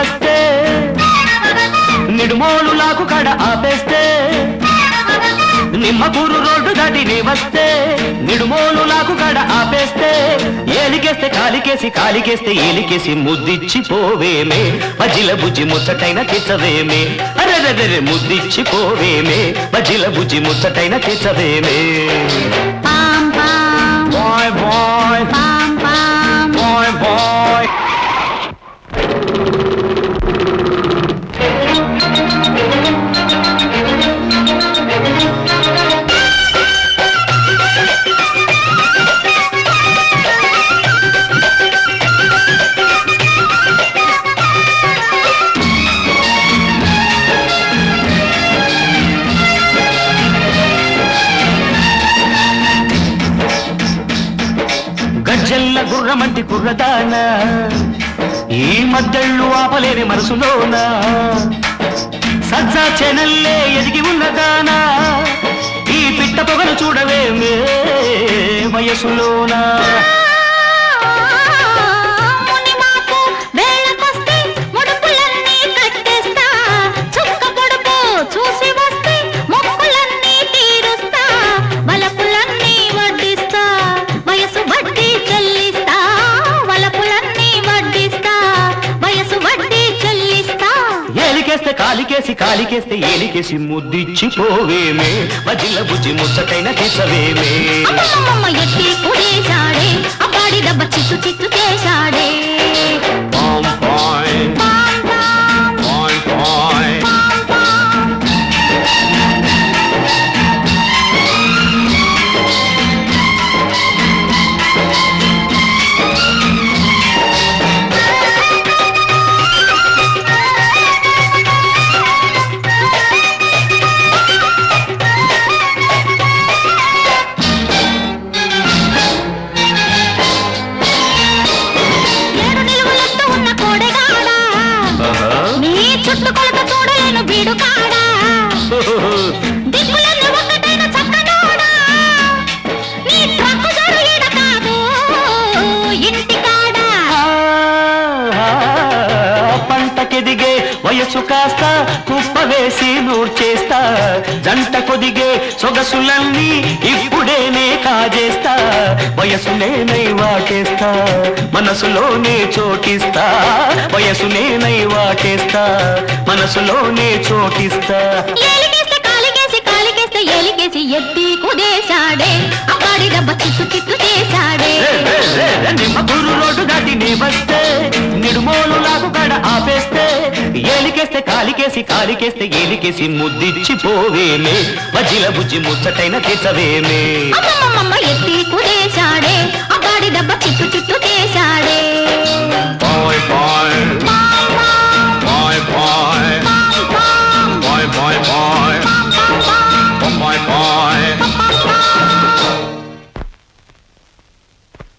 వస్తే నిడుమోలు లాకు కడ ఆపేస్తే నిమ్మకూరు రోడ్డు దాటి నీ వస్తే నిడుమోలు లాకు కడ ఆపేస్తే ఏలికేస్తే కాలికేస్తే ఏలికేసి ముద్దిచ్చి పోవేమే మజిల బుజ్జి ముచ్చటైన తెచ్చవేమే అరెరెరె ముద్దిచ్చి పోవేమే మజిల బుజ్జి ముచ్చటైన తెచ్చవేమే బాయ్ బాయ్ బాయ్ బాయ్ గజ్జెల్ల గుర్రమంటి కుర్రదానా ఈ మద్దళ్ళు ఆపలేని మనసులోనా సజ్జా చెనల్లే ఎదిగి ఉన్నదానా ఈ పిట్ట పొగలు చూడవేమే వయసులోనా కాలికేస్తే ఏలికేసి ముద్దిచ్చి పోవేమే మజిల బుజ్జి ముచ్చటైన తెచ్చవేమే ఎట్టి పుడేశాడే అబ్బాడి దెబ్బ చిత్తు చిత్తు చేశాడే పంటకెదిగే వయసు కాస్త కుప్ప వేసి నూర్చేస్తా జంట కొదిగే సొగసులన్నీ ఇప్పుడేనే కాజేస్తా వయసునేనై వాటేస్తా మనసులోనే చోటిస్తా వయసునేనై వాటేస్తా మనసులోనే చోటిస్తా ఏలికేసి ఎత్తి కుదేశాడే అబ్బాడి దెబ్బ చిత్తు చిత్తు చేశాడే నిమ్మకూరు రోడ్డు దాటి నీ వస్తే నిడుమోలు లాగు కడ ఆపేస్తే ఏలికేస్తే కాలికేస్తే ఏలికేసి ముద్దిచ్చి పోవేమే మజిల బుజ్జి ముచ్చటైన తెచ్చవేమే ఎత్తి కుదేశాడే